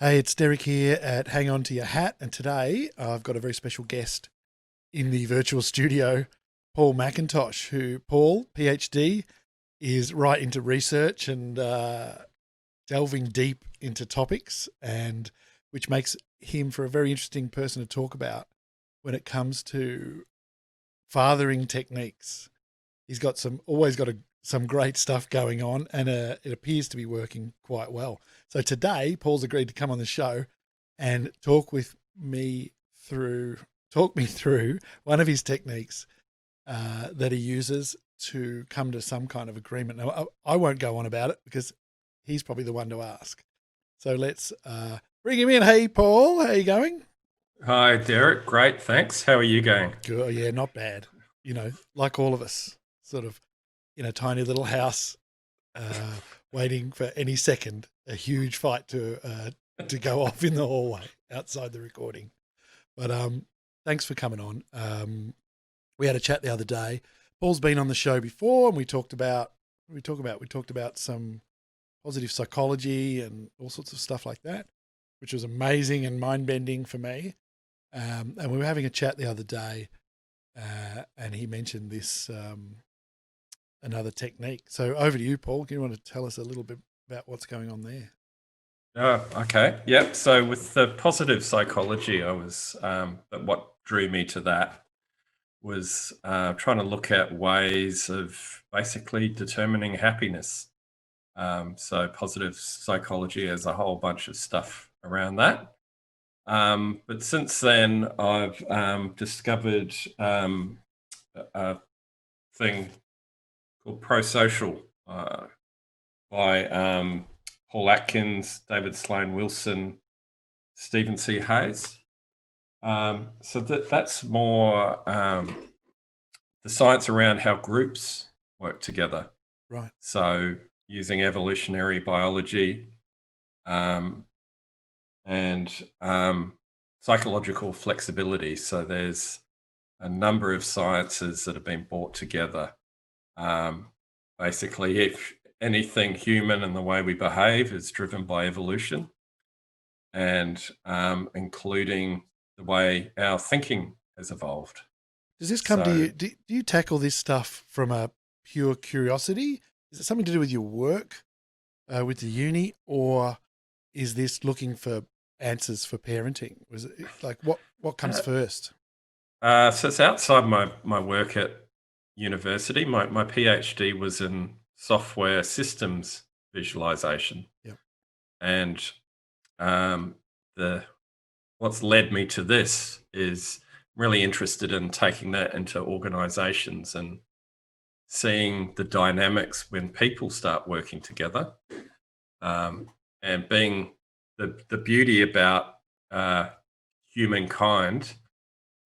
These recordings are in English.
Hey, it's Derek here at Hang On to Your Hat, and today I've got a very special guest in the virtual studio, Paul McIntosh, who, Paul, PhD, is right into research and delving deep into topics, and which makes him for a very interesting person to talk about when it comes to fathering techniques. He's got some great stuff going on, and it appears to be working quite well. So today, Paul's agreed to come on the show and talk me through one of his techniques that he uses to come to some kind of agreement. Now, I won't go on about it because he's probably the one to ask. So let's bring him in. Hey, Paul, how you going? Hi, Derek. Great, thanks. How are you going? Good. Oh, yeah, not bad. Like all of us, sort of in a tiny little house, uh, waiting for any second a huge fight to go off in the hallway outside the recording. But thanks for coming on. We had a chat the other day. Paul's been on the show before, and we talked about some positive psychology and all sorts of stuff like that, which was amazing and mind bending for me. And we were having a chat the other day, and he mentioned this another technique. So over to you, Paul. Do you want to tell us a little bit about what's going on there? Oh, okay. Yep. So with the positive psychology, what drew me to that was trying to look at ways of basically determining happiness. So positive psychology has a whole bunch of stuff around that. But since then, I've discovered a thing called pro-social by Paul Atkins, David Sloan Wilson, Stephen C. Hayes. That's more the science around how groups work together. Right. So using evolutionary biology and psychological flexibility. So there's a number of sciences that have been brought together. Basically, if anything human and the way we behave is driven by evolution, and including the way our thinking has evolved. Does this come to So, you? Do you tackle this stuff from a pure curiosity? Is it something to do with your work with the uni, or is this looking for answers for parenting? Was it like what comes uh, first? so it's outside my work at university. My PhD was in software systems visualization, Yep. and um, the what's led me to this is really interested in taking that into organizations and seeing the dynamics when people start working together, um, and being the beauty about humankind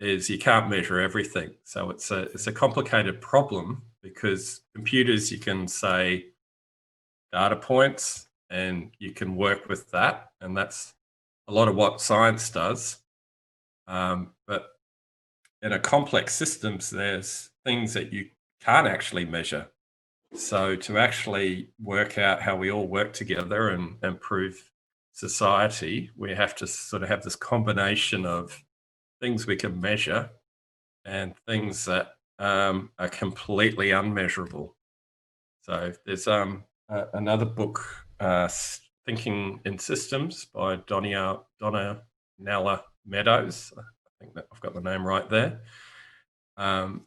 is you can't measure everything. So it's a complicated problem because computers, you can say data points and you can work with that, and that's a lot of what science does. But in a complex systems, there's things that you can't actually measure. So to actually work out how we all work together and improve society, we have to sort of have this combination of things we can measure and things that are completely unmeasurable. So there's another book, Thinking in Systems by Donna Nella Meadows. I think that I've got the name right there. Um,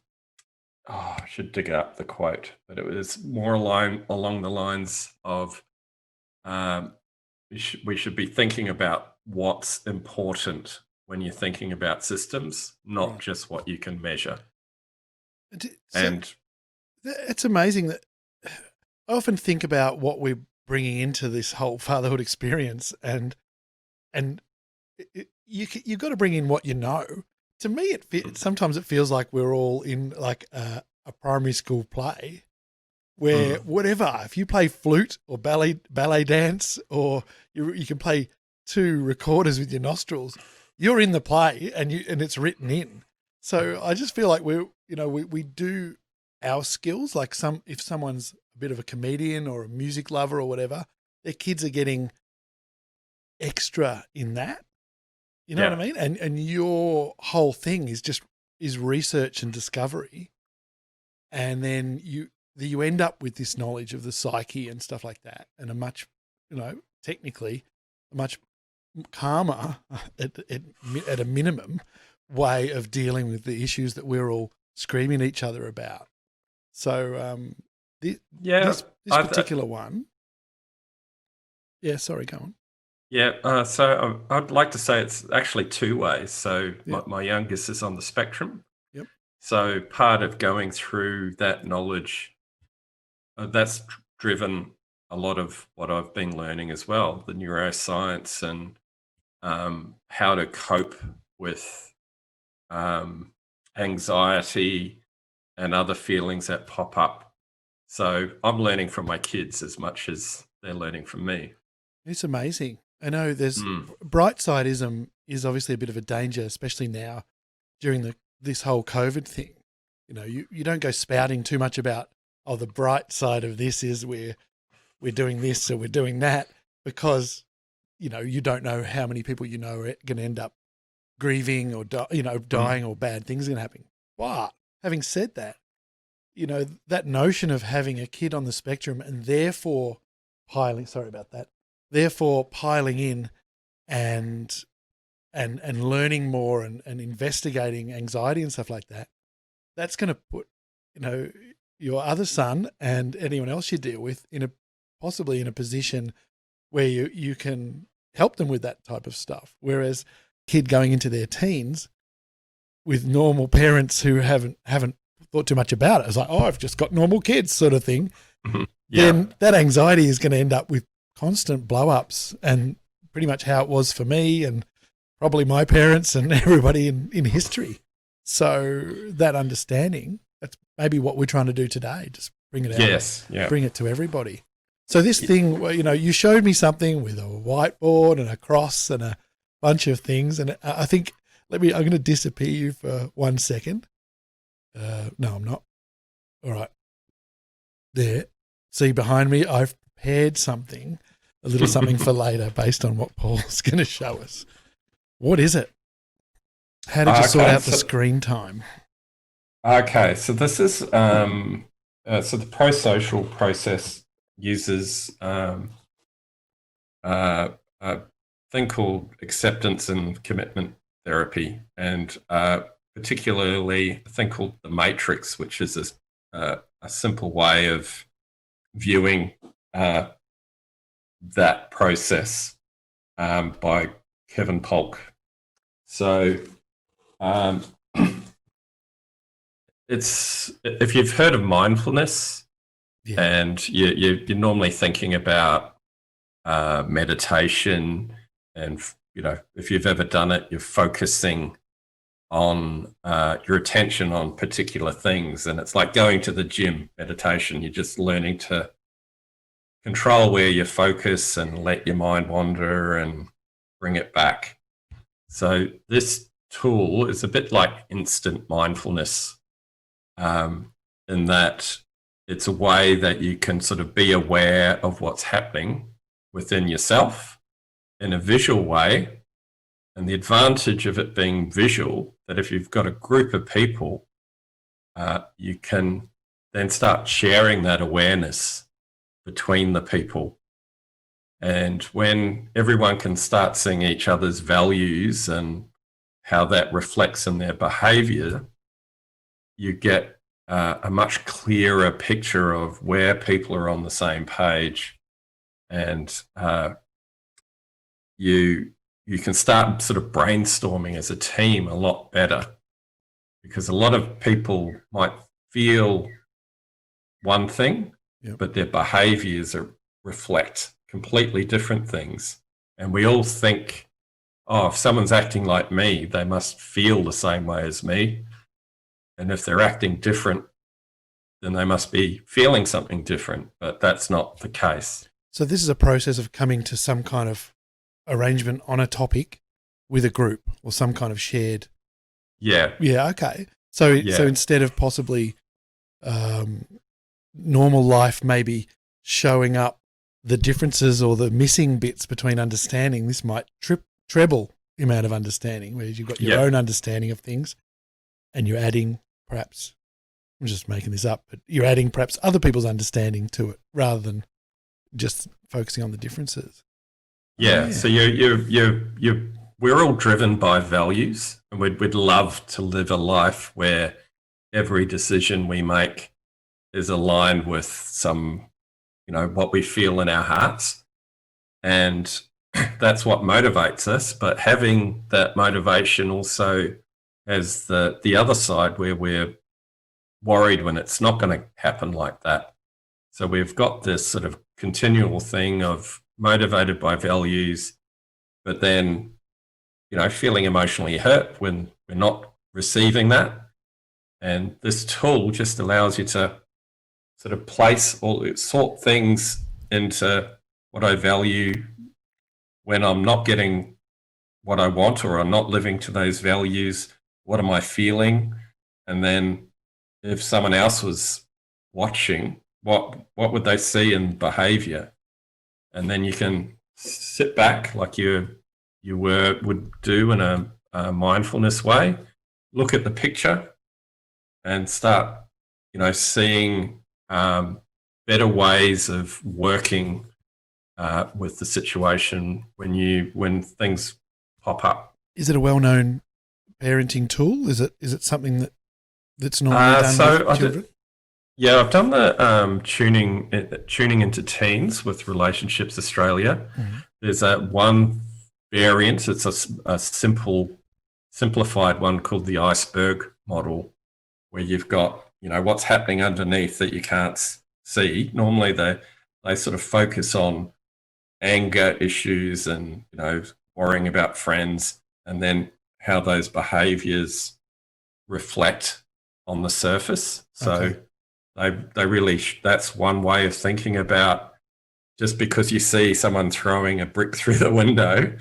I should dig up the quote, but it was more along the lines of um, we should be thinking about what's important when you're thinking about systems, not Right. just what you can measure. So And it's amazing that I often think about what we're bringing into this whole fatherhood experience, and you've got to bring in what you know. To me, sometimes it feels like we're all in like a primary school play where mm, whatever, if you play flute or ballet dance, or you can play two recorders with your nostrils, you're in the play, and it's written in. So I just feel like we do our skills, like if someone's a bit of a comedian or a music lover or whatever, their kids are getting extra in that. You know what I mean? And your whole thing is research and discovery. And then you end up with this knowledge of the psyche and stuff like that, and a much, technically, a much calmer, at a minimum, way of dealing with the issues that we're all screaming at each other about. So this particular one. Yeah, sorry, go on. Yeah, so I'd like to say it's actually two ways. So my youngest is on the spectrum. Yep. So part of going through that knowledge, that's driven a lot of what I've been learning as well, the neuroscience and how to cope with anxiety and other feelings that pop up. So I'm learning from my kids as much as they're learning from me. It's amazing. I know there's bright sideism is obviously a bit of a danger, especially now during this whole COVID thing. You don't go spouting too much about, the bright side of this is we're doing this or we're doing that, because, you don't know how many people are going to end up grieving or, dying or bad things are going to happen. But having said that, that notion of having a kid on the spectrum and therefore piling in and learning more and investigating anxiety and stuff like that, that's going to put, your other son and anyone else you deal with possibly in a position where you can help them with that type of stuff. Whereas kid going into their teens with normal parents who haven't thought too much about it, it's like, I've just got normal kids sort of thing. Mm-hmm. Then that anxiety is going to end up with constant blow-ups, and pretty much how it was for me and probably my parents and everybody in history. So that understanding, that's maybe what we're trying to do today, just bring it out, bring it to everybody. So this thing, you showed me something with a whiteboard and a cross and a bunch of things, and I think, I'm going to disappear you for 1 second. No, I'm not. All right. There. See behind me, I've prepared something, a little something for later based on what Paul's going to show us. What is it? How did you sort out the screen time? Okay, so this is so the pro-social process uses a thing called acceptance and commitment therapy, and particularly a thing called the matrix, which is a simple way of viewing that process by Kevin Polk. So it's, if you've heard of mindfulness, and you're normally thinking about meditation, and if you've ever done it, you're focusing on your attention on particular things, and it's like going to the gym. Meditation, you're just learning to control where you focus and let your mind wander and bring it back. So this tool is a bit like instant mindfulness, in that it's a way that you can sort of be aware of what's happening within yourself in a visual way. And the advantage of it being visual, that if you've got a group of people, you can then start sharing that awareness between the people. And when everyone can start seeing each other's values and how that reflects in their behavior, you get a much clearer picture of where people are on the same page, and you can start sort of brainstorming as a team a lot better, because a lot of people might feel one thing, but their behaviors reflect completely different things. And we all think, if someone's acting like me, they must feel the same way as me. And if they're acting different, then they must be feeling something different. But that's not the case. So this is a process of coming to some kind of arrangement on a topic with a group, or some kind of shared. Yeah. Yeah. Okay. So instead of possibly normal life maybe showing up the differences or the missing bits between understanding, this might treble the amount of understanding, whereas you've got your own understanding of things and you're adding perhaps, I'm just making this up, but you're adding perhaps other people's understanding to it rather than just focusing on the differences. Yeah. So we're all driven by values, and we'd love to live a life where every decision we make is aligned with some, what we feel in our hearts. And that's what motivates us. But having that motivation also has the other side where we're worried when it's not going to happen like that. So we've got this sort of continual thing of motivated by values, but then, feeling emotionally hurt when we're not receiving that. And this tool just allows you to sort of sort things into what I value when I'm not getting what I want or I'm not living to those values. What am I feeling? And then if someone else was watching, what would they see in behavior? And then you can sit back like you would do in a mindfulness way, look at the picture and start, seeing better ways of working with the situation when things pop up. Is it a well-known parenting tool? Is it something that's normally done with children? I've done the tuning into teens with Relationships Australia. Mm-hmm. There's one variant. It's a simplified one called the iceberg model, where you've got what's happening underneath that you can't see. Normally they sort of focus on anger issues and worrying about friends, and then how those behaviors reflect on the surface. So they really, that's one way of thinking about, just because you see someone throwing a brick through the window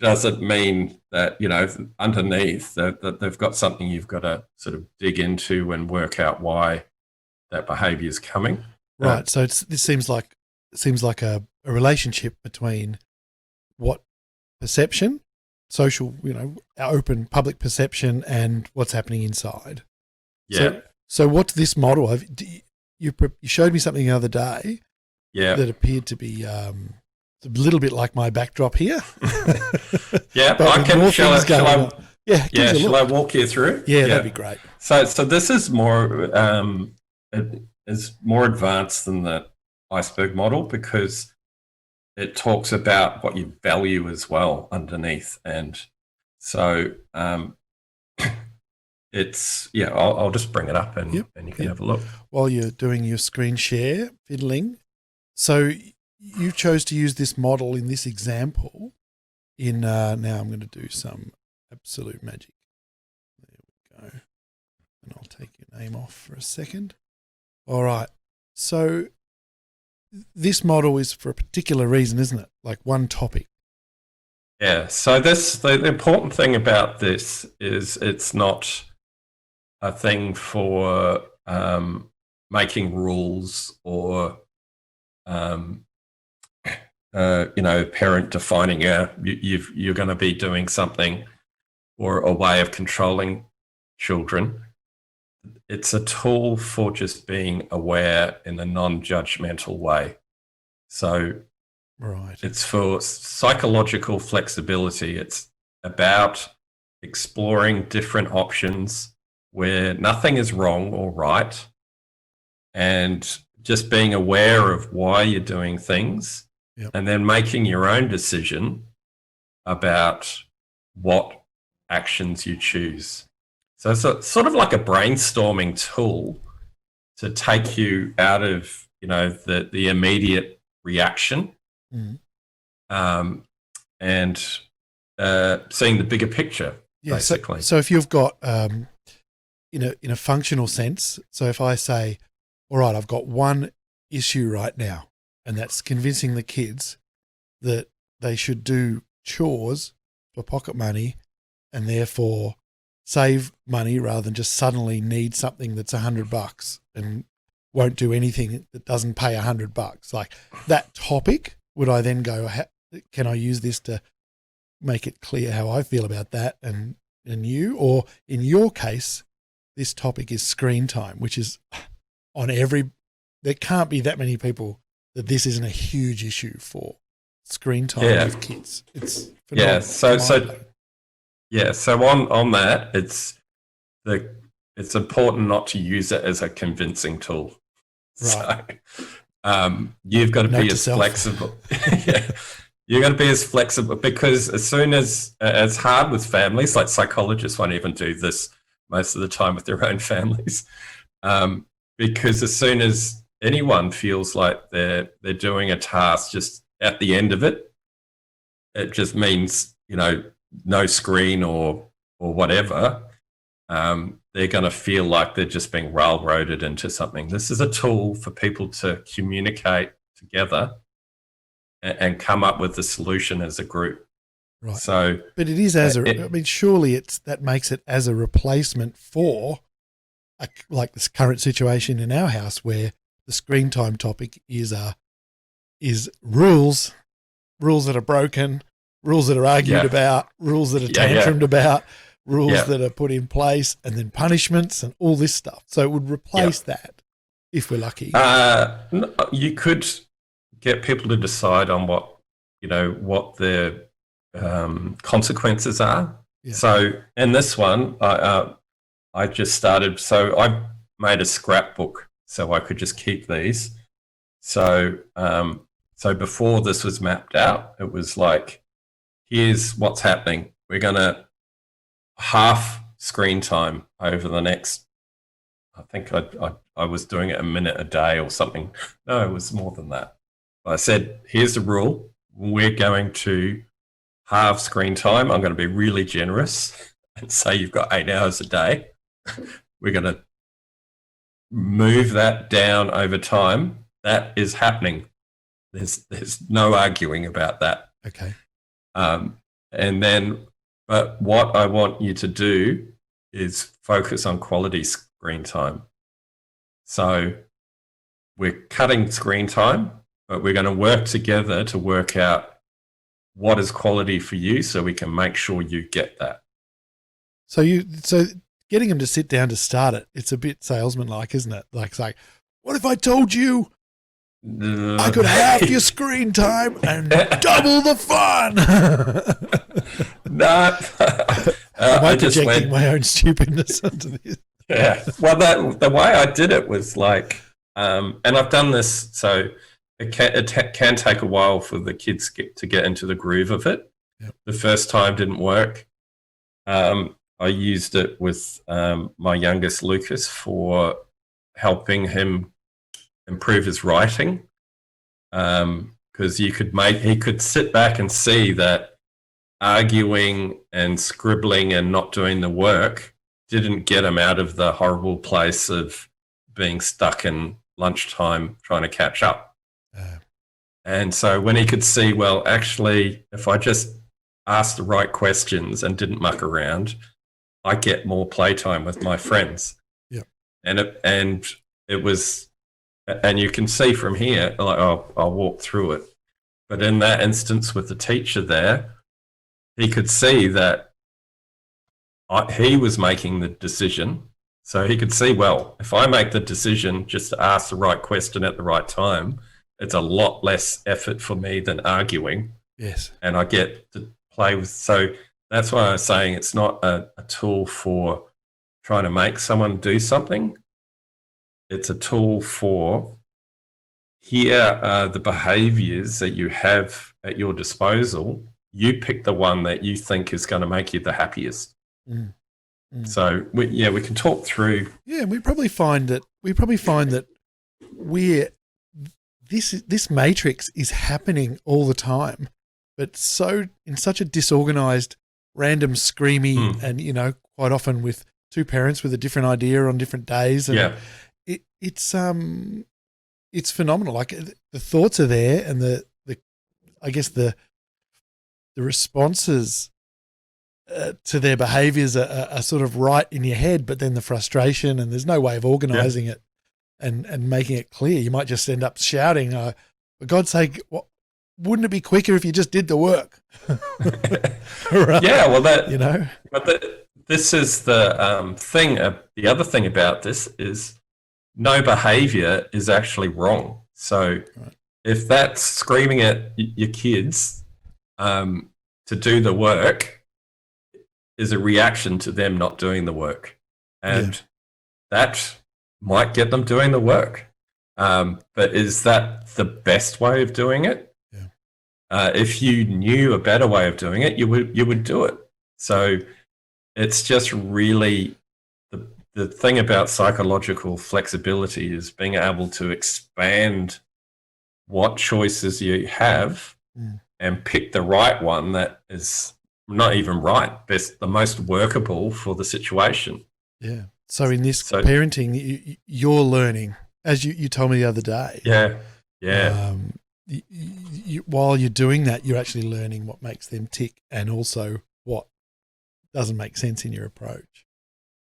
doesn't mean that, underneath that they've got something you've got to sort of dig into and work out why that behavior is coming. Right. So this seems like a relationship between what perception, social, open public perception, and what's happening inside. Yeah. So what's this model? You showed me something the other day. Yeah. That appeared to be a little bit like my backdrop here. Yeah. I can. Shall I walk you through? Yeah, that'd be great. So this is more more advanced than the iceberg model, because it talks about what you value as well underneath. And so I'll just bring it up and you can have a look. While you're doing your screen share, fiddling. So you chose to use this model in this example in, now I'm going to do some absolute magic. There we go. And I'll take your name off for a second. All right. So this model is for a particular reason, isn't it? Like one topic. Yeah. So the important thing about this is it's not a thing for making rules or parent defining you're going to be doing something or a way of controlling children. It's a tool for just being aware in a non-judgmental way. So it's for psychological flexibility. It's about exploring different options where nothing is wrong or right, and just being aware of why you're doing things, and then making your own decision about what actions you choose. So it's sort of like a brainstorming tool to take you out of, the immediate reaction, and seeing the bigger picture, basically. So if you've got, in a functional sense, so if I say, all right, I've got one issue right now, and that's convincing the kids that they should do chores for pocket money and therefore save money rather than just suddenly need something that's $100 and won't do anything that doesn't pay $100. Like that topic, would I then go, can I use this to make it clear how I feel about that and you? Or in your case, this topic is screen time, which is there can't be that many people that this isn't a huge issue for. Screen time with kids. It's phenomenal. So on that, it's important not to use it as a convincing tool. Right. So you've got to be as flexible. You've got to be as flexible, because as soon as it's hard with families, like psychologists won't even do this most of the time with their own families, because as soon as anyone feels like they're doing a task, just at the end of it, it just means, no screen or whatever. They're going to feel like they're just being railroaded into something. This is a tool for people to communicate together and come up with a solution as a group. Right. So, but it is surely that makes it as a replacement for like this current situation in our house where the screen time topic is rules that are broken, rules that are argued about, rules that are tantrumed about, rules that are put in place, and then punishments and all this stuff. So it would replace that if we're lucky. You could get people to decide on what their consequences are. Yeah. So in this one, I just started. So I made a scrapbook so I could just keep these. So before this was mapped out, it was like, here's what's happening. We're going to half screen time over the next, I think I was doing it a minute a day or something. No, it was more than that. I said, here's the rule. We're going to halve screen time. I'm going to be really generous and say you've got 8 hours a day. We're going to move that down over time. That is happening. There's no arguing about that. Okay. But what I want you to do is focus on quality screen time. So we're cutting screen time, but we're going to work together to work out what is quality for you so we can make sure you get that. So getting them to sit down to start it, it's a bit salesman-like, isn't it? Like, it's like, what if I told you I could half your screen time and double the fun? No. Am I projecting my own stupidness onto this? Yeah. Well, the way I did it was like, and I've done this, so it can take a while for the kids to get into the groove of it. Yep. The first time didn't work. I used it with my youngest Lucas for helping him improve his writing, because he could sit back and see that arguing and scribbling and not doing the work didn't get him out of the horrible place of being stuck in lunchtime trying to catch up. And so when he could see, well, actually, if I just asked the right questions and didn't muck around, I get more playtime with my friends. Yeah. And it was, and you can see from here, like, I'll walk through it. But in that instance with the teacher there, he could see that he was making the decision. So he could see, well, if I make the decision just to ask the right question at the right time, it's a lot less effort for me than arguing. Yes. And I get to play with. So that's why I was saying it's not a tool for trying to make someone do something. It's a tool for, here are the behaviors that you have at your disposal. You pick the one that you think is going to make you the happiest. Mm. Mm. So we can talk through. Yeah, we probably find that this matrix is happening all the time, but in such a disorganized, random, screamy, and quite often with two parents with a different idea on different days. And it's phenomenal. Like the thoughts are there, and the responses to their behaviors are sort of right in your head, but then the frustration, and there's no way of organizing it and making it clear. You might just end up shouting, for God's sake, wouldn't it be quicker if you just did the work? Right? Yeah, well, this is the thing. The other thing about this is no behavior is actually wrong. So if that's screaming at your kids to do the work is a reaction to them not doing the work. And that might get them doing the work. But is that the best way of doing it? Yeah. If you knew a better way of doing it, you would do it. So it's just really the thing about psychological flexibility is being able to expand what choices you have and pick the right one that is not even right, the most workable for the situation. Yeah. So in this parenting, you're learning, as you told me the other day. Yeah. Yeah. While you're doing that, you're actually learning what makes them tick and also what doesn't make sense in your approach.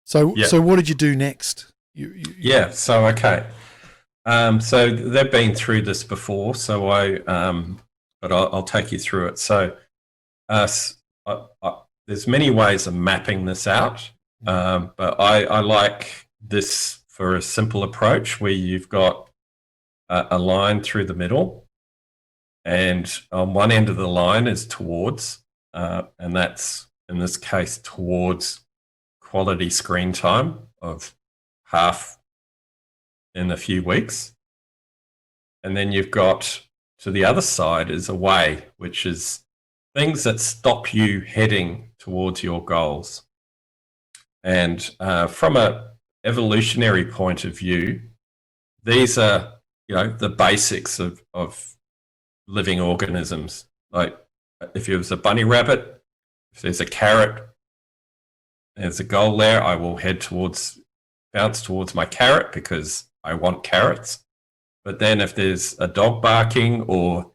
So what did you do next? So okay. So they've been through this before, so but I'll take you through it. So there's many ways of mapping this out, but I like this for a simple approach where you've got a line through the middle, and on one end of the line is towards, and that's in this case towards quality screen time of half in a few weeks. And then you've got to the other side is away, which is things that stop you heading towards your goals. And from a evolutionary point of view, these are, the basics of living organisms. Like if it was a bunny rabbit, if there's a carrot, there's a goal there, I will bounce towards my carrot because I want carrots. But then if there's a dog barking or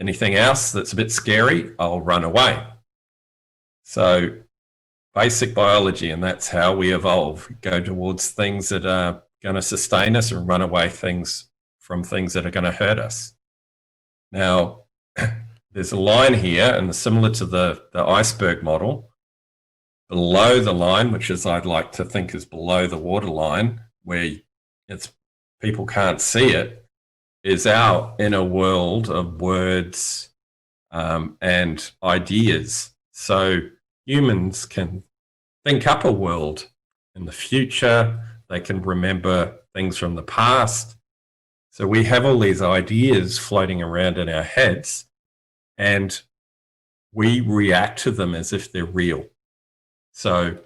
anything else that's a bit scary, I'll run away. So basic biology, and that's how we evolve. Go towards things that are going to sustain us and run away from things that are going to hurt us. Now, there's a line here, and similar to the iceberg model, below the line, which is I'd like to think is below the waterline, where people can't see it, is our inner world of words and ideas. So humans can think up a world in the future. They can remember things from the past. So we have all these ideas floating around in our heads, and we react to them as if they're real. So,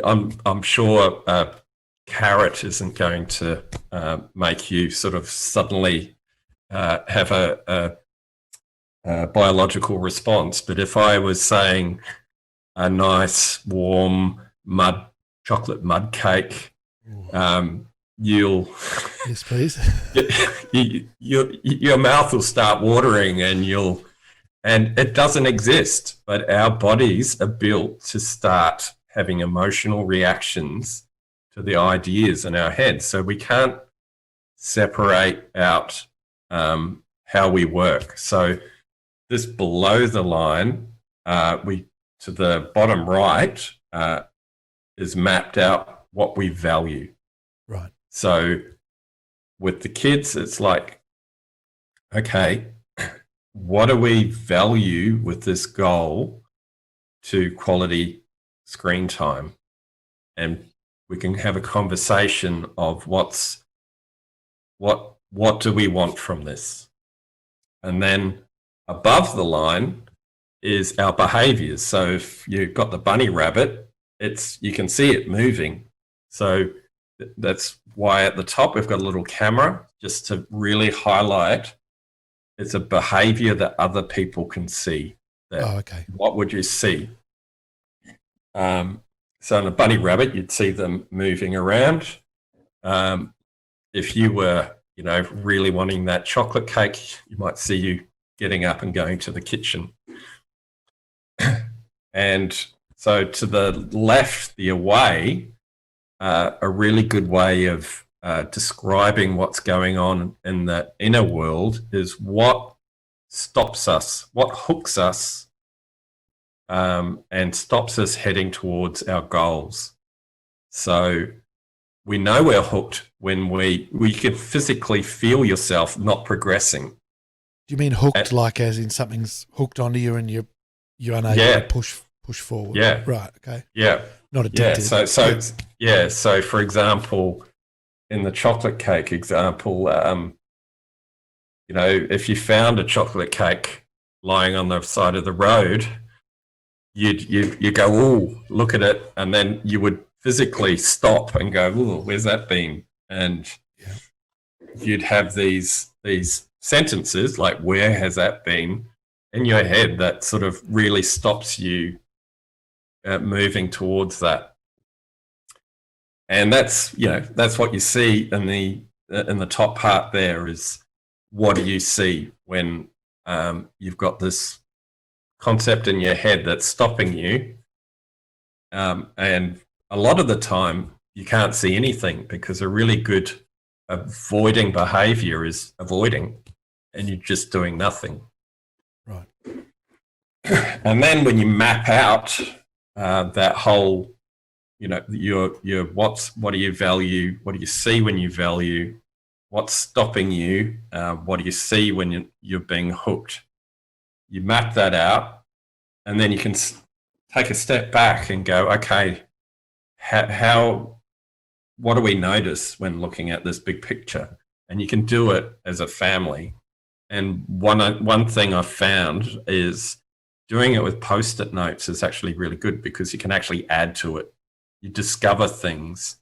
I'm sure a carrot isn't going to make you sort of suddenly have a biological response. But if I was saying a nice, warm chocolate mud cake, you'll yes, please. your mouth will start watering, and it doesn't exist, but our bodies are built to start having emotional reactions to the ideas in our heads. So we can't separate out how we work. So this below the line, to the bottom right, is mapped out what we value. Right. So with the kids, it's like, okay, what do we value with this goal to quality screen time? And we can have a conversation of what do we want from this? And then above the line is our behaviors. So if you've got the bunny rabbit, you can see it moving. So that's why at the top we've got a little camera just to really highlight it's a behavior that other people can see. Okay. What would you see? So in a bunny rabbit, you'd see them moving around. If you were, really wanting that chocolate cake, you might see you getting up and going to the kitchen. And so to the left, the away, a really good way of describing what's going on in the inner world is what stops us, what hooks us, and stops us heading towards our goals. So we know we're hooked when we can physically feel yourself not progressing. Do you mean hooked, like as in something's hooked onto you and you're unable to push forward? Yeah. Right. Okay. Yeah. Not addicted. So for example, in the chocolate cake example, if you found a chocolate cake lying on the side of the road, you go, oh, look at it, and then you would physically stop and go, oh, where's that been? And you'd have these sentences like, where has that been, in your head that sort of really stops you moving towards that. And that's what you see in the top part there is, what do you see when you've got this concept in your head that's stopping you, and a lot of the time you can't see anything, because a really good avoiding behavior is avoiding, and you're just doing nothing. Right. And then when you map out that whole, your what do you value, what do you see when you value, what's stopping you, what do you see when you're being hooked, you map that out, and then you can take a step back and go, okay, what do we notice when looking at this big picture? And you can do it as a family. And one thing I've found is doing it with Post-it notes is actually really good, because you can actually add to it. You discover things,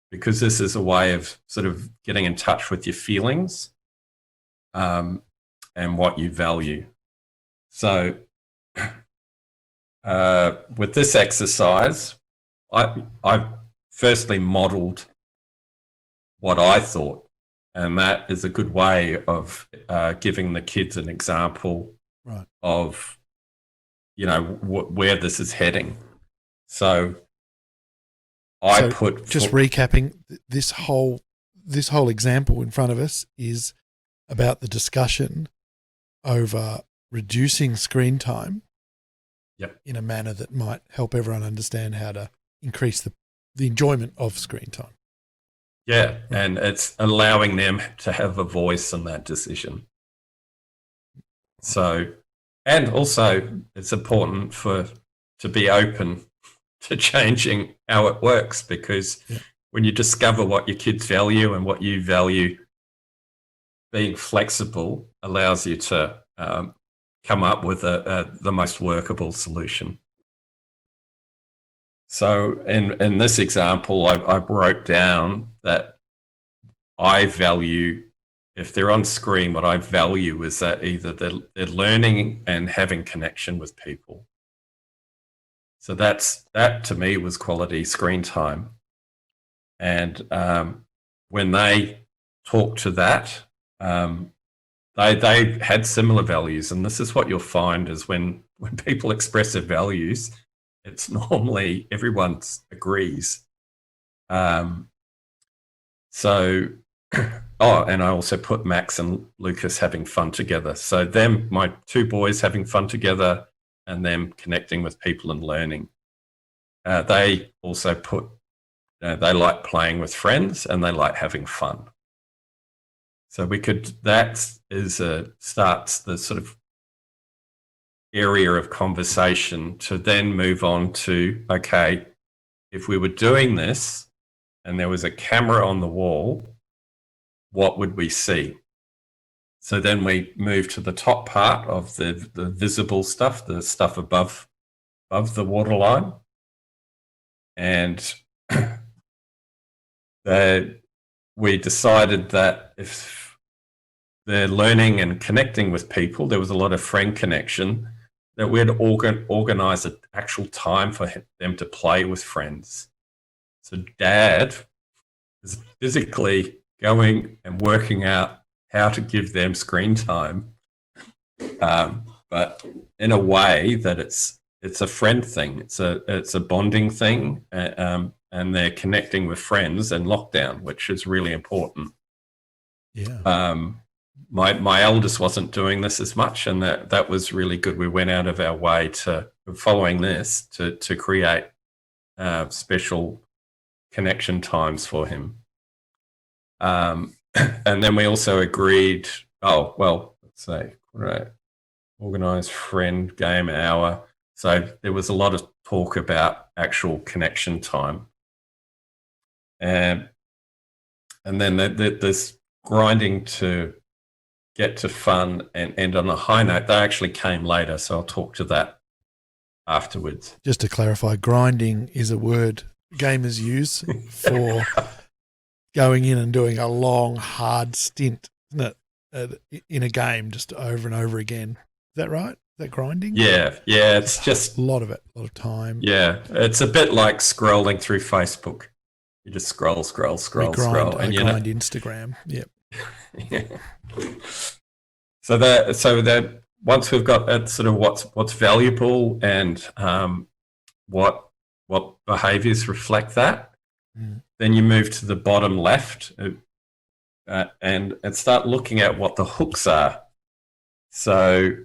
because this is a way of sort of getting in touch with your feelings and what you value. So with this exercise, I firstly modeled what I thought, and that is a good way of giving the kids an example of, where this is heading. So recapping, this whole example in front of us is about the discussion over reducing screen time in a manner that might help everyone understand how to increase the enjoyment of screen time. Yeah, right. And it's allowing them to have a voice in that decision. So, and also it's important to be open to changing how it works, because when you discover what your kids value and what you value, being flexible allows you to come up with the most workable solution. So in this example, I wrote down that I value, if they're on screen, what I value is that either they're learning and having connection with people. So that to me was quality screen time. And when they talked to that, they had similar values. And this is what you'll find is when people express their values, it's normally everyone agrees. And I also put Max and Lucas having fun together. So my two boys having fun together and them connecting with people and learning. They also put, they like playing with friends and they like having fun. So starts the sort of area of conversation to then move on to, okay, if we were doing this and there was a camera on the wall, what would we see? So then we move to the top part of the visible stuff, the stuff above the waterline. And we decided that if they're learning and connecting with people, there was a lot of friend connection, that we'd organise an actual time for them to play with friends. So Dad is physically going and working out how to give them screen time, but in a way that it's it's a friend thing. It's a bonding thing, and they're connecting with friends in lockdown, which is really important. Yeah. My eldest wasn't doing this as much, and that was really good. We went out of our way to, following this, to create special connection times for him. And then we also agreed, let's say, right, organised friend game hour. So there was a lot of talk about actual connection time. And then there's grinding to get to fun and end on a high note. That actually came later, so I'll talk to that afterwards. Just to clarify, grinding is a word gamers use for going in and doing a long, hard stint, isn't it, in a game just over and over again. Is that right? Is that grinding? Yeah, it's just a lot of it, a lot of time. Yeah, it's a bit like scrolling through Facebook. You just scroll, and grind Instagram. Yep. Yeah. So that once we've got that sort of what's valuable and what behaviors reflect that, then you move to the bottom left and start looking at what the hooks are. So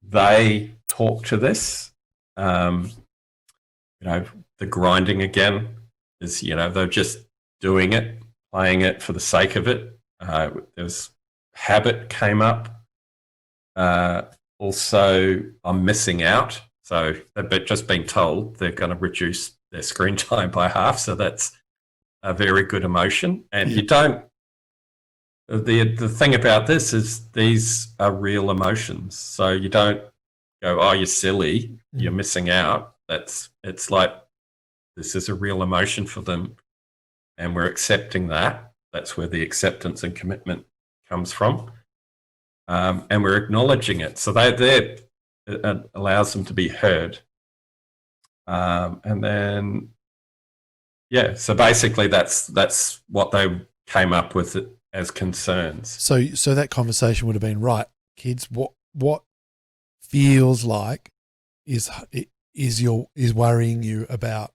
they talk to this. The grinding again is, they're just doing it, playing it for the sake of it. There's habit came up. Also, I'm missing out. So they've just been told they're going to reduce their screen time by half. So that's a very good emotion. And you don't, the thing about this is these are real emotions. So you don't go, oh, you're silly, you're missing out. It's like, this is a real emotion for them. And we're accepting that. That's where the acceptance and commitment comes from. And we're acknowledging it. So it allows them to be heard. And then, so basically that's what they came up with as concerns. So that conversation would have been, right, kids, what feels like is worrying you about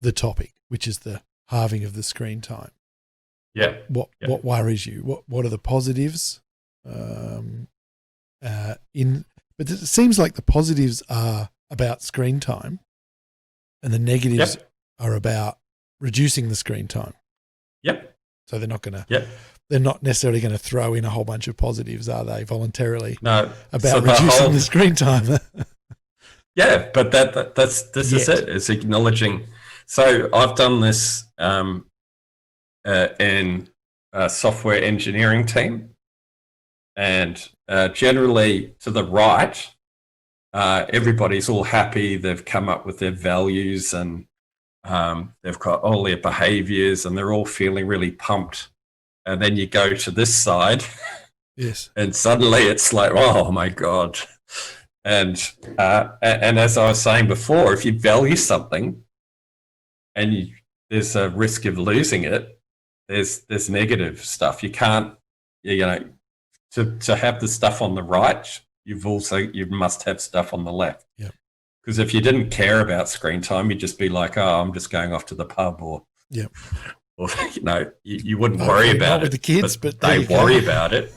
the topic, which is the halving of the screen time. Yeah. What worries you? What are the positives? But it seems like the positives are about screen time, and the negatives are about reducing the screen time. Yep. So they're not going to. Yep. They're not necessarily going to throw in a whole bunch of positives, are they? Voluntarily. No. About reducing the screen time. Yeah, but this is it. It's acknowledging. So I've done this in a software engineering team, and generally to the right, everybody's all happy. They've come up with their values and they've got all their behaviors, and they're all feeling really pumped. And then you go to this side, yes, and suddenly it's like, oh my God. And as I was saying before, if you value something and there's a risk of losing it, there's negative stuff. You can't, to have the stuff on the right, you must have stuff on the left. Yeah. Because if you didn't care about screen time, you'd just be like, oh, I'm just going off to the pub, or you wouldn't worry about it. With the kids, but they worry about it.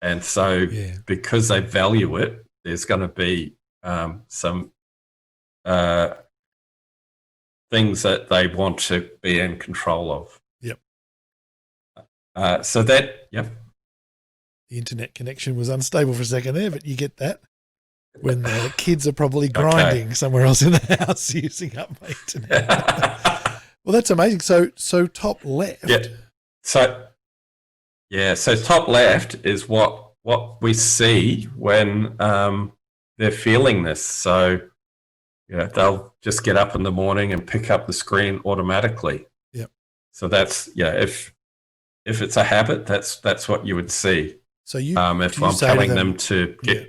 And so because they value it, there's going to be some things that they want to be in control of. Yep. The internet connection was unstable for a second there, but you get that. When the kids are probably grinding somewhere else in the house using up my internet. Well, that's amazing. So top left. Yeah. So top left is what we see when they're feeling this. So they'll just get up in the morning and pick up the screen automatically. Yep. So that's if it's a habit, that's what you would see. So if I'm telling them to get. Yeah.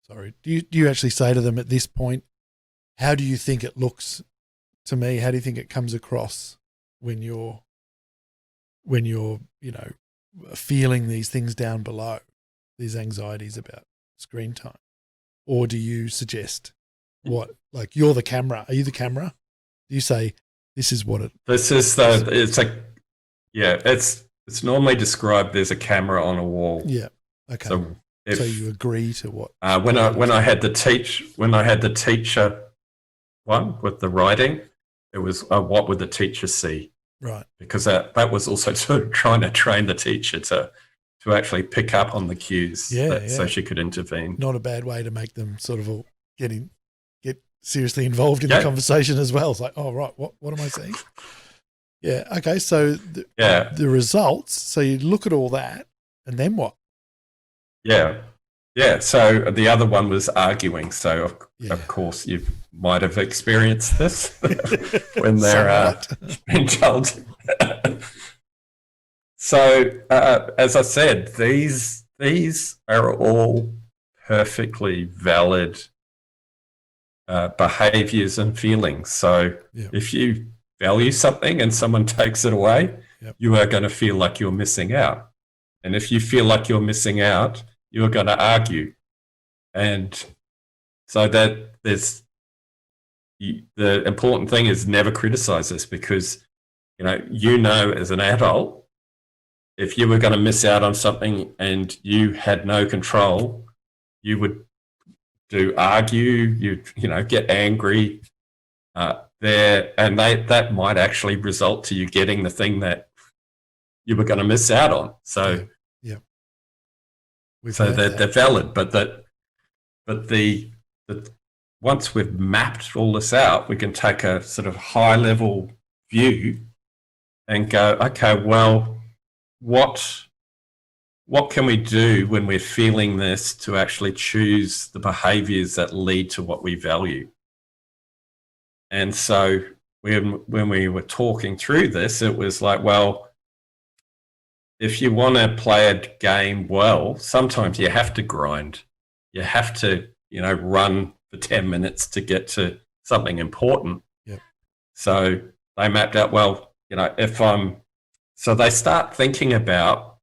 Sorry. Do you actually say to them at this point, how do you think it looks to me? How do you think it comes across when you're feeling these things down below, these anxieties about screen time? or do you suggest what? Like, you're the camera. Are you the camera? Do you say this is what it? This is it's normally described as a camera on a wall. Yeah. Okay. So you agree to what? When I had the teacher one with the writing, it was what would the teacher see? Right. Because that was also sort of trying to train the teacher to actually pick up on the cues, so she could intervene. Not a bad way to make them sort of all get seriously involved in the conversation as well. It's like, oh, right, what am I saying? Yeah, okay, so the results, so you look at all that, and then what? Yeah, so the other one was arguing. So, of course, you might have experienced this when they're being told. So, as I said, these are all perfectly valid behaviors and feelings. So if you value something and someone takes it away, you are going to feel like you're missing out. And if you feel like you're missing out, you're going to argue. And so that the important thing is never criticize this, because as an adult, if you were going to miss out on something and you had no control, you would argue, get angry there, and that might actually result to you getting the thing that you were going to miss out on. So they're valid, but the once we've mapped all this out, we can take a sort of high level view and go, okay, well, what can we do when we're feeling this to actually choose the behaviors that lead to what we value? And so when we were talking through this, it was like, well, if you want to play a game well, sometimes you have to grind. You have to, run for 10 minutes to get to something important. Yep. So they mapped out, well, so they start thinking about,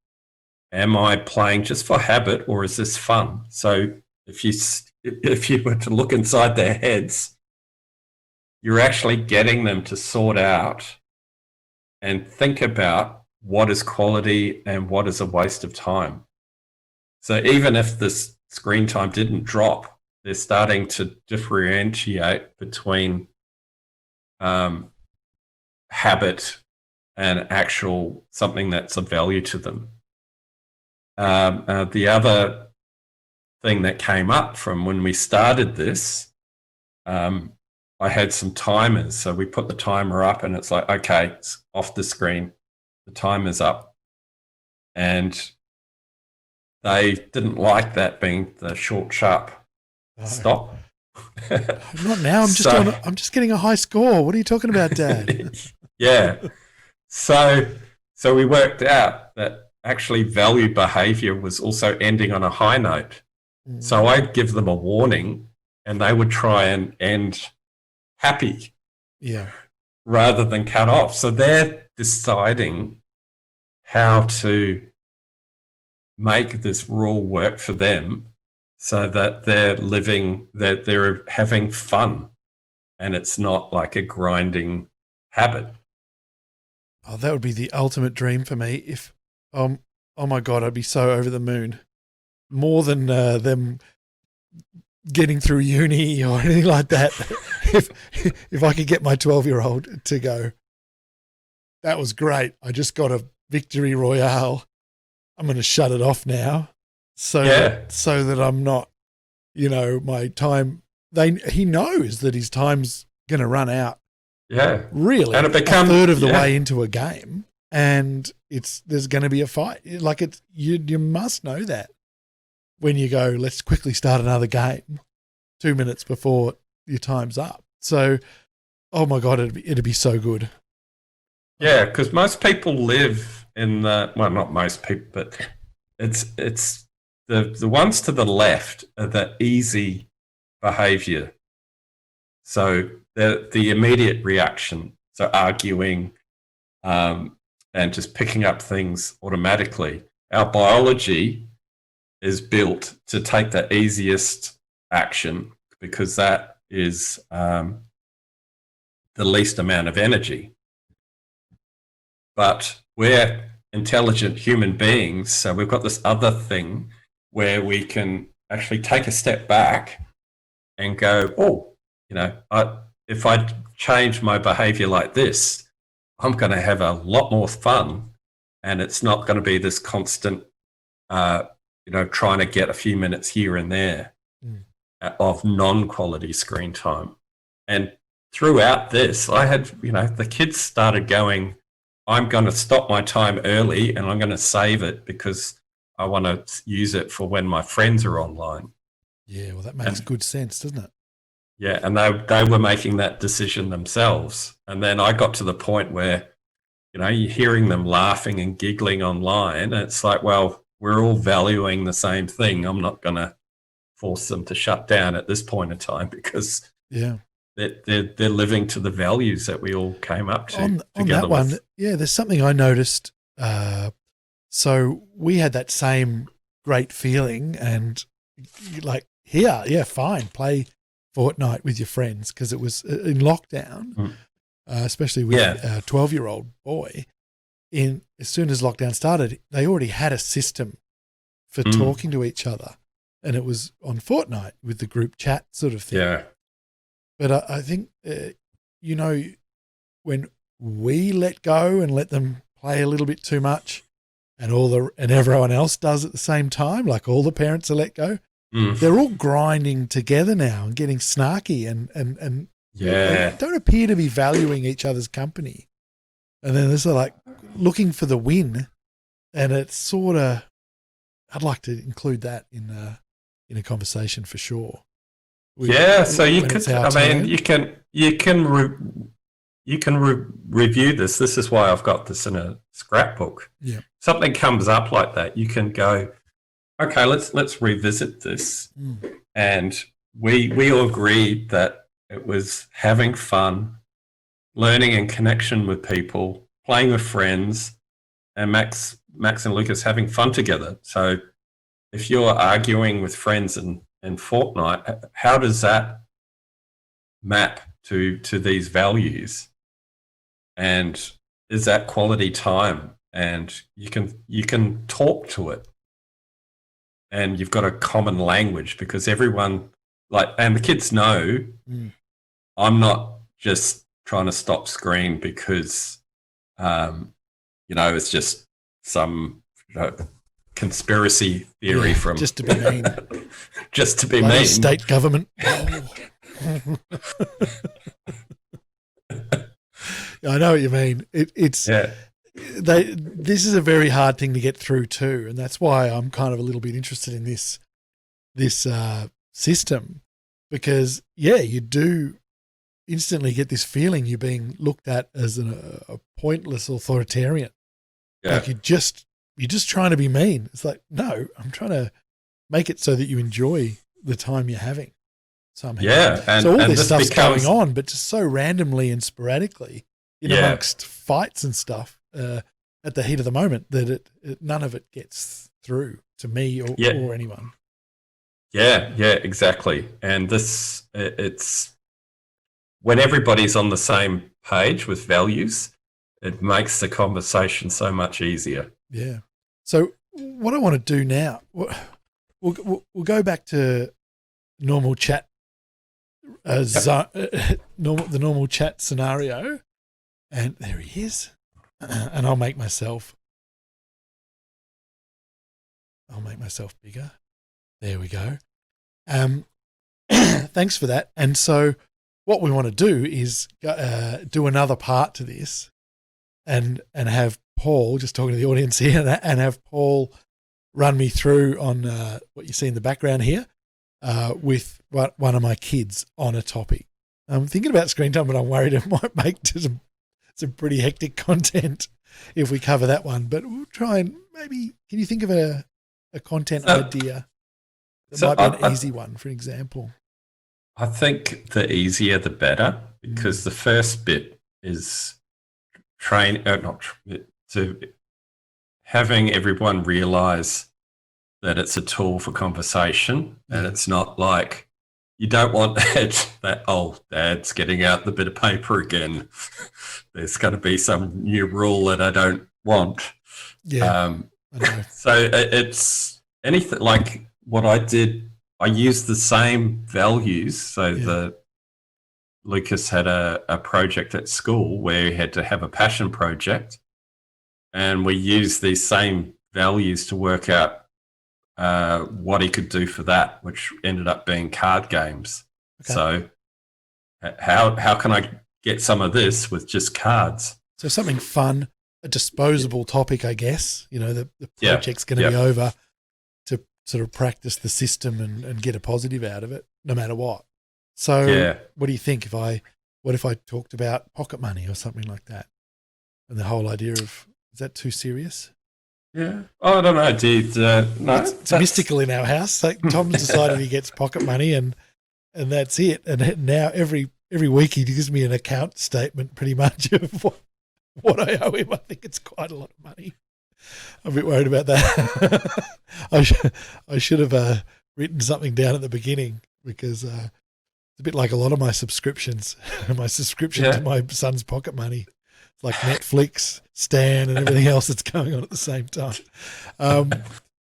am I playing just for habit or is this fun? So if you were to look inside their heads, you're actually getting them to sort out and think about what is quality and what is a waste of time. So even if this screen time didn't drop, they're starting to differentiate between habit and actual something that's of value to them. The other thing that came up from when we started this, I had some timers. So we put the timer up and it's like, okay, it's off the screen. The timer's up. And they didn't like that being the short, sharp stop. Not now. I'm just getting a high score. What are you talking about, Dad? Yeah. So we worked out that actually value behavior was also ending on a high note. Mm. So I'd give them a warning and they would try and end happy. Yeah. Rather than cut off. So they're deciding how to make this rule work for them so that they're having fun and it's not like a grinding habit. Oh, that would be the ultimate dream for me. If, oh my God, I'd be so over the moon. More than them getting through uni or anything like that. if I could get my 12-year-old to go, that was great. I just got a victory royale. I'm going to shut it off now. So that I'm not, my time. He knows that his time's going to run out. Yeah, really, and it becomes a third of the way into a game, and there's going to be a fight. Like you must know that when you go, let's quickly start another game 2 minutes before your time's up. So, oh my God, it'd be so good. Yeah, because most people live in not most people, but it's the ones to the left are the easy behavior. So the immediate reaction, so arguing and just picking up things automatically. Our biology is built to take the easiest action because that is the least amount of energy. But we're intelligent human beings, so we've got this other thing where we can actually take a step back and go, oh, if I change my behavior like this, I'm going to have a lot more fun, and it's not going to be this constant, trying to get a few minutes here and there of non-quality screen time. And throughout this, I had, the kids started going, I'm going to stop my time early and I'm going to save it because I want to use it for when my friends are online. Yeah, well, that makes good sense, doesn't it? Yeah, and they were making that decision themselves. And then I got to the point where, you're hearing them laughing and giggling online. And it's like, well, we're all valuing the same thing. I'm not going to force them to shut down at this point in time because they're living to the values that we all came up to. On that one, there's something I noticed. So we had that same great feeling and like, fine, play Fortnite with your friends because it was in lockdown, especially with a 12-year-old boy. As soon as lockdown started, they already had a system for talking to each other, and it was on Fortnite with the group chat sort of thing. Yeah. But I think, when we let go and let them play a little bit too much and everyone else does at the same time, like all the parents are let go, they're all grinding together now and getting snarky and they don't appear to be valuing each other's company. And then they're sort of like looking for the win. And it's sort of, I'd like to include that in a conversation for sure. So you can review this. This is why I've got this in a scrapbook. Yeah. Something comes up like that, you can go, okay, let's revisit this. And we all agreed that it was having fun, learning and connection with people, playing with friends, and Max and Lucas having fun together. So if you're arguing with friends in Fortnite, how does that map to these values? And is that quality time? And you can talk to it. And you've got a common language because everyone, and the kids know I'm not just trying to stop screen because, it's just some conspiracy theory from just to be mean. Just to be mean. State government. I know what you mean. This is a very hard thing to get through too, and that's why I'm kind of a little bit interested in this system because you do instantly get this feeling you're being looked at as a pointless authoritarian. Like you're just trying to be mean. It's like, no, I'm trying to make it so that you enjoy the time you're having somehow. Yeah. So all this stuff's going on, but just so randomly and sporadically amongst fights and stuff at the heat of the moment that none of it gets through to me or anyone. Yeah, exactly. And it's when everybody's on the same page with values, it makes the conversation so much easier. Yeah. So what I want to do now, we'll go back to normal chat, the normal chat scenario, and there he is. And I'll make myself bigger. There we go. Thanks for that. And so what we want to do is do another part to this and have Paul, just talking to the audience here, and have Paul run me through on what you see in the background here with one of my kids on a topic. I'm thinking about screen time, but I'm worried it might make some pretty hectic content if we cover that one. But we'll try and maybe, can you think of a content idea that might be an easy one, for example? I think the easier the better, because the first bit is having everyone realize that it's a tool for conversation and it's not like you don't want that, oh, Dad's getting out the bit of paper again. There's going to be some new rule that I don't want. Yeah, I know. So it's anything like what I did. I used the same values. So Lucas had a project at school where he had to have a passion project, and we used these same values to work out what he could do for that, which ended up being card games. Okay. So how can I get some of this with just cards? So something fun, a disposable topic, I guess. The project's going to be over, to sort of practice the system and get a positive out of it, no matter what. So what do you think what if I talked about pocket money or something like that? And the whole idea of, is that too serious? Yeah. Oh, I don't know, dude. No, it's mystical in our house. Like Tom's decided he gets pocket money and that's it. And now every week he gives me an account statement pretty much of what I owe him. I think it's quite a lot of money. I'm a bit worried about that. I should have written something down at the beginning, because it's a bit like a lot of my subscriptions. My subscription to my son's pocket money. Like Netflix, Stan, and everything else that's going on at the same time. Well,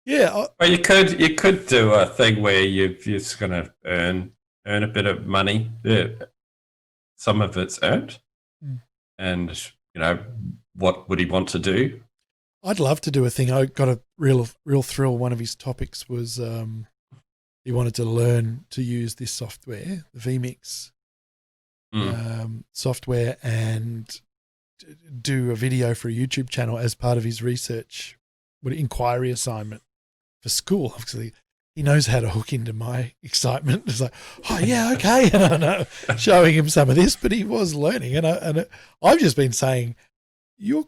you could do a thing where you're just going to earn a bit of money. Yeah. Some of it's earned, and what would he want to do? I'd love to do a thing. I got a real thrill. One of his topics was he wanted to learn to use this software, the vMix software, and do a video for a YouTube channel as part of his research, inquiry assignment for school. Obviously, he knows how to hook into my excitement. It's like, oh yeah, okay, and I know, showing him some of this, but he was learning, and I've just been saying, you're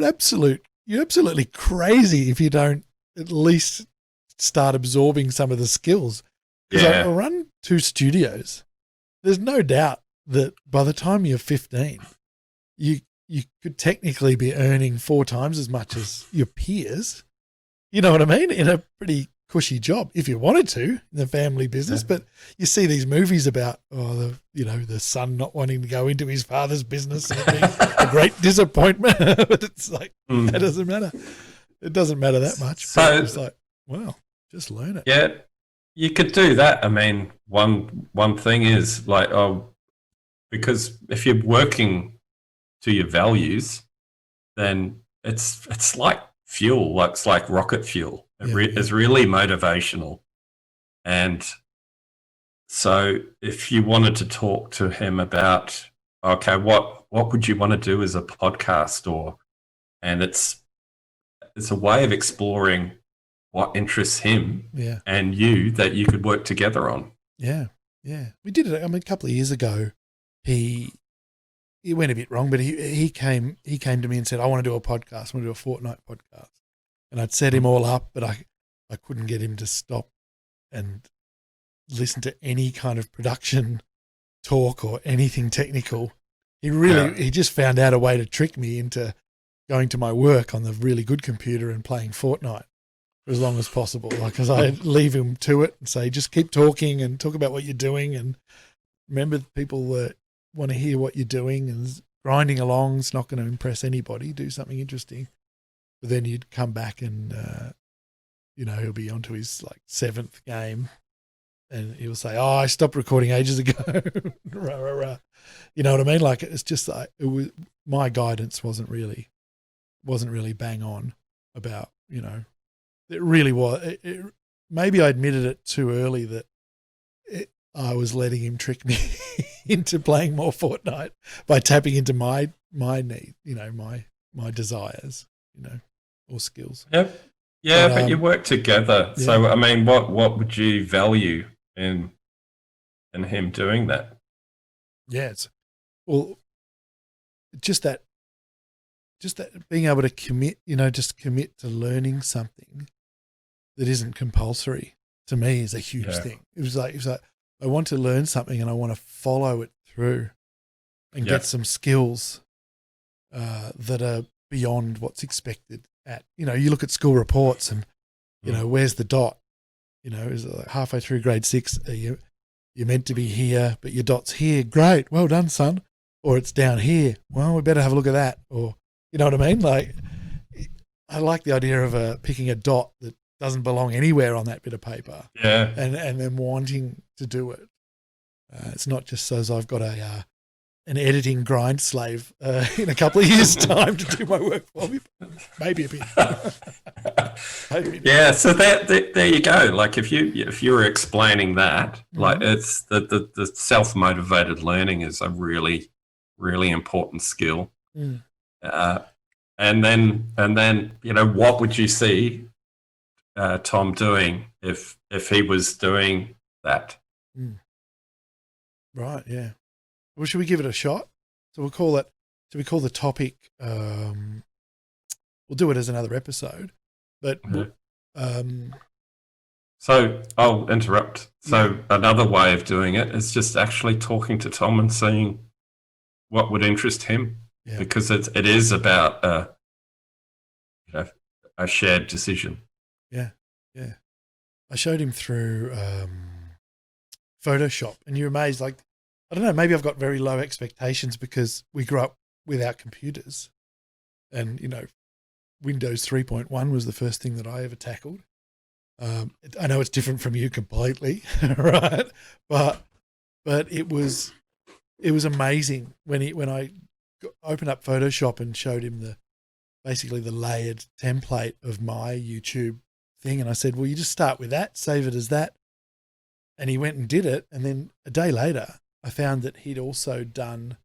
absolutely crazy if you don't at least start absorbing some of the skills. Because I run 2 studios. There's no doubt that by the time you're 15. You could technically be earning 4 times as much as your peers, you know what I mean, in a pretty cushy job if you wanted to in the family business. But you see these movies about the son not wanting to go into his father's business and it being a great disappointment. But it's like that doesn't matter. It doesn't matter that much. So it's like, well, just learn it. Yeah, you could do that. I mean, one thing is like, because if you're working to your values, then it's like fuel. Like, it's like rocket fuel. It's really motivational. And so if you wanted to talk to him about, okay, what would you want to do as a podcast, and it's a way of exploring what interests him and you that you could work together on. Yeah. We did it. I mean, a couple of years ago, he went a bit wrong, but he came to me and said, I want to do a podcast. I want to do a fortnight podcast. And I'd set him all up, but I couldn't get him to stop and listen to any kind of production talk or anything technical. He just found out a way to trick me into going to my work on the really good computer and playing Fortnite for as long as possible. Like, because I'd leave him to it and say, just keep talking and talk about what you're doing. And remember, people want to hear what you're doing, and grinding along is not going to impress anybody. Do something interesting. But then you'd come back and, he'll be onto his 7th game and he'll say, oh, I stopped recording ages ago. Rah, rah, rah. You know what I mean? Like, it's just like, my guidance wasn't really bang on about, it really was. Maybe I admitted it too early that I was letting him trick me into playing more Fortnite by tapping into my need, my desires, or skills. Yep. Yeah, but you work together. Yeah. So, I mean, what would you value in him doing that? Yeah, just that being able to commit, just commit to learning something that isn't compulsory, to me is a huge thing. It was like I want to learn something and I want to follow it through and get some skills that are beyond what's expected. You look at school reports and, where's the dot? is it like halfway through grade 6, you're meant to be here, but your dot's here. Great, well done, son. Or it's down here. Well, we better have a look at that. Or, you know what I mean? Like, I like the idea of picking a dot that doesn't belong anywhere on that bit of paper. Yeah. And then wanting to do it. It's not just so I've got an editing grind slave in a couple of years' time to do my work for me. Maybe a bit. Yeah, so there you go. Like if you were explaining that, like it's the self-motivated learning is a really, really important skill. And then what would you see Tom doing if he was doing that? Right, yeah. Well, should we give it a shot? So we'll call it. So we call the topic. We'll do it as another episode, but. So I'll interrupt. So another way of doing it is just actually talking to Tom and seeing what would interest him, because it is about a shared decision. Yeah. I showed him through Photoshop, and you're amazed. Like, I don't know, maybe I've got very low expectations because we grew up without computers, and Windows 3.1 was the first thing that I ever tackled. I know it's different from you completely, right? But it was amazing when I opened up Photoshop and showed him basically the layered template of my YouTube thing, and I said, well, you just start with that, save it as that, and he went and did it, and then a day later I found that he'd also done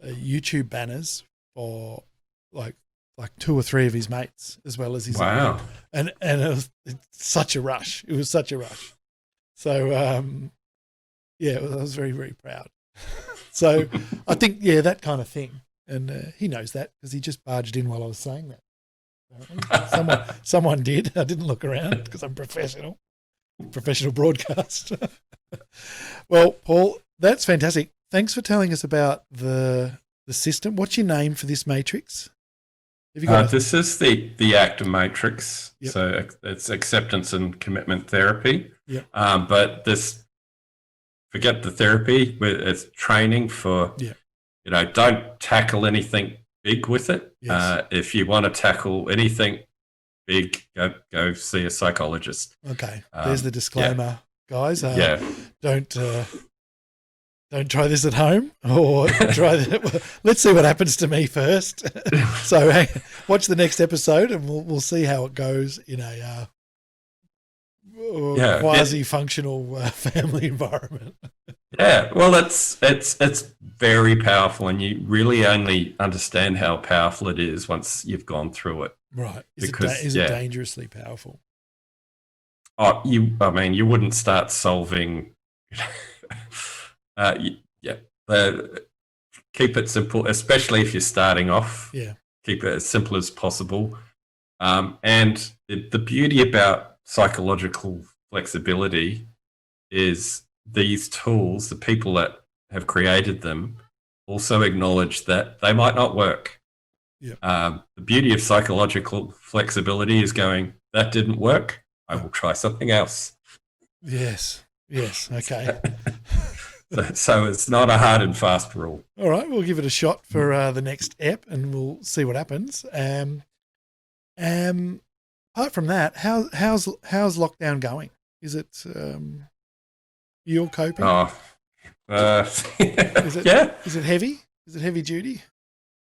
YouTube banners for like 2 or 3 of his mates as well as his own. And it's such a rush. It was such a rush. So I was very, very proud. So I think that kind of thing, and he knows that because he just barged in while I was saying that. Someone did. I didn't look around because I'm professional broadcast. Well, Paul, that's fantastic. Thanks for telling us about the system. What's your name for this matrix? This is the ACT matrix. Yep. So it's acceptance and commitment therapy. Yep. But forget the therapy. It's training for, don't tackle anything big with it. Yes. If you want to tackle anything big, go see a psychologist. Okay. There's the disclaimer, guys. Don't try this at home, or try that. Let's see what happens to me first. So watch the next episode, and we'll see how it goes in a quasi-functional family environment. Yeah, well, it's very powerful, and you really only understand how powerful it is once you've gone through it. Right? Is it dangerously powerful? Oh, you wouldn't start solving. Keep it simple, especially if you're starting off. Yeah. Keep it as simple as possible. And the beauty about psychological flexibility is these tools, the people that have created them, also acknowledge that they might not work. Yeah. The beauty of psychological flexibility is going, that didn't work, I will try something else. Yes. Okay. So it's not a hard and fast rule. All right, we'll give it a shot for the next ep, and we'll see what happens. Apart from that, how's lockdown going? Is it you're coping? Is it heavy? Is it heavy duty?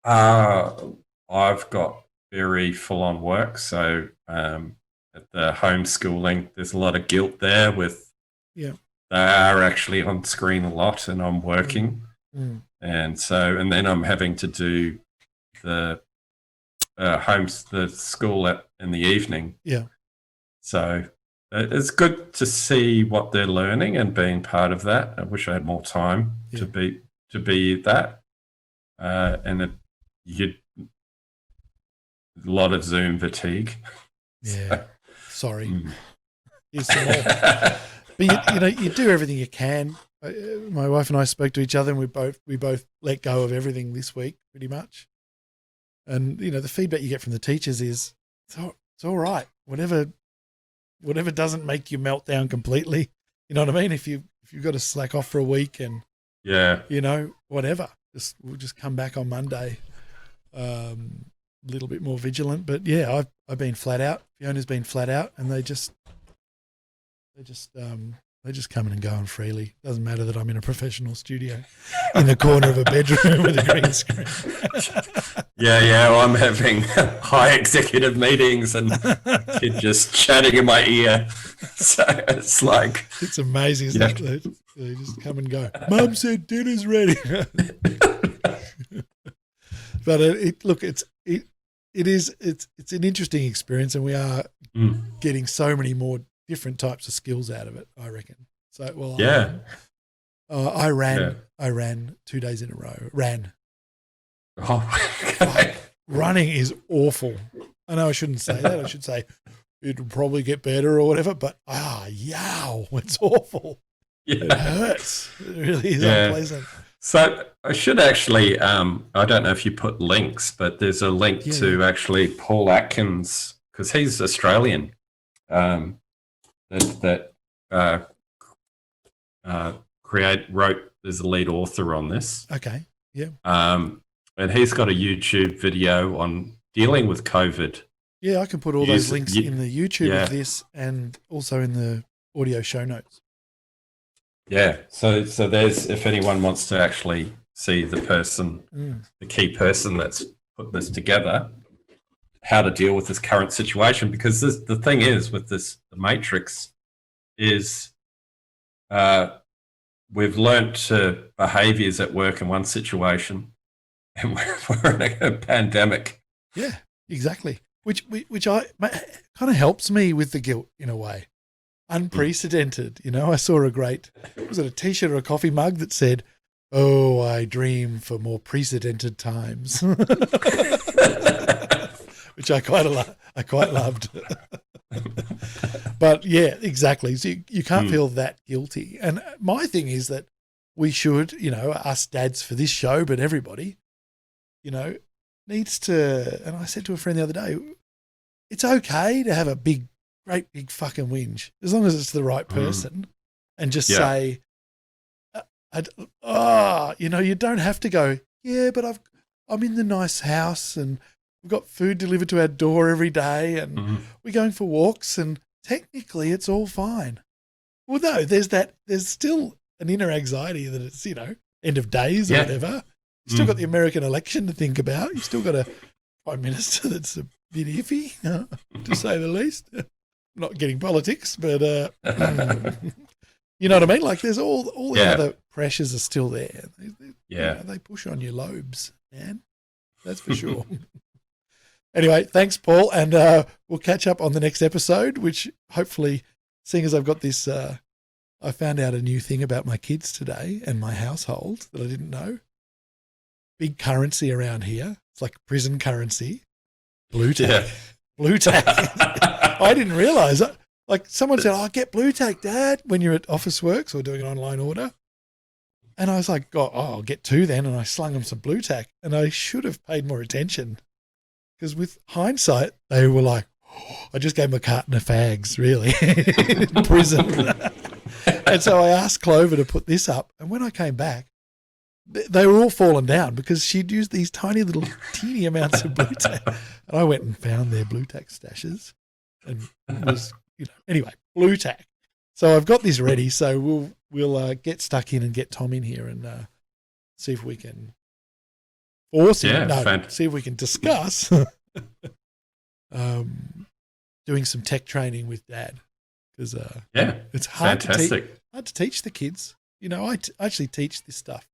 I've got very full on work. So at the homeschooling, there's a lot of guilt there with. Yeah. They are actually on screen a lot, and I'm working, and then I'm having to do the school in the evening. Yeah. So it's good to see what they're learning and being part of that. I wish I had more time to be that, and a lot of Zoom fatigue. Yeah. Sorry. Here's some more. But you do everything you can. My wife and I spoke to each other, and we both let go of everything this week, pretty much. And the feedback you get from the teachers is it's all right. Whatever whatever doesn't make you melt down completely. You know what I mean? If you've got to slack off for a week and whatever, we'll just come back on Monday, a little bit more vigilant. But yeah, I've been flat out. Fiona's been flat out, and they just coming and going freely. Doesn't matter that I'm in a professional studio in the corner of a bedroom with a green screen. Well, I'm having high executive meetings and kid just chatting in my ear. So it's like... It's amazing. They just come and go. Mum said dinner's ready. But it's an interesting experience, and we are getting so many more different types of skills out of it, I reckon. So, well, I ran 2 days in a row. Oh, okay. Running is awful. I know I shouldn't say that. I should say it'll probably get better or whatever, but it's awful. Yeah. It hurts. It really is unpleasant. So I should actually, I don't know if you put links, but there's a link to actually Paul Atkins, because he's Australian, wrote as the lead author on this. Okay. Yeah. And he's got a YouTube video on dealing with COVID. Yeah, I can put all those links in the YouTube of this and also in the audio show notes. Yeah. So there's, if anyone wants to actually see the person, the key person that's put this together, how to deal with this current situation, because the thing is with the Matrix is we've learnt behaviors at work in one situation, and we're in a pandemic. Yeah, exactly. Which kind of helps me with the guilt in a way. Unprecedented, I saw was it a T-shirt or a coffee mug that said, "Oh, I dream for more precedented times," which I quite loved. But yeah, exactly. So you can't feel that guilty. And my thing is that we should, us dads for this show, but everybody, needs to. And I said to a friend the other day, it's okay to have a great big fucking whinge, as long as it's the right person, and just say, you don't have to go, but I'm in the nice house and we've got food delivered to our door every day and we're going for walks and technically it's all fine. Well, no, there's still an inner anxiety that it's, end of days or whatever. You've still got the American election to think about. You've still got a prime minister that's a bit iffy, to say the least. Not getting politics, but you know what I mean? Like there's all the other pressures are still there. They push on your lobes, man. That's for sure. Anyway, thanks, Paul, and we'll catch up on the next episode, which hopefully, seeing as I've got this, I found out a new thing about my kids today and my household that I didn't know. Big currency around here. It's like prison currency. Blue tack. Yeah. Blue tack. I didn't realise. Like someone said, get Blue tack, Dad, when you're at Officeworks or doing an online order. And I was like, I'll get 2 then. And I slung them some Blue tack. And I should have paid more attention. Because with hindsight, they were like, I just gave them a carton of fags, really, in prison. And so I asked Clover to put this up. And when I came back, they were all fallen down because she'd used these tiny little teeny amounts of Blue tack. And I went and found their Blue tack stashes. And it was, anyway, Blue tack. So I've got this ready. So we'll get stuck in and get Tom in here and see if we can force him. See if we can discuss doing some tech training with Dad, because it's hard to teach the kids. I actually teach this stuff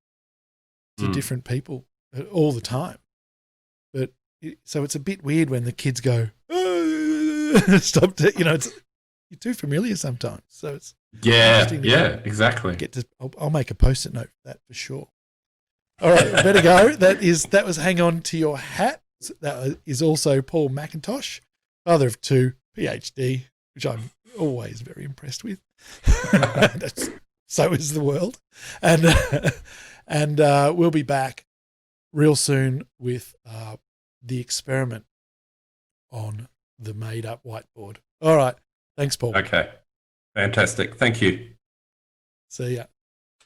to different people all the time, but so it's a bit weird when the kids go stop. You're too familiar sometimes, so it's exactly. I'll make a post-it note for that for sure. All right, better go. That was Hang On to Your Hat. That is also Paul McIntosh, father of 2, PhD, which I'm always very impressed with. So is the world. And we'll be back real soon with the experiment on the made-up whiteboard. All right, Thanks, Paul. Okay. Fantastic. Thank you. See ya.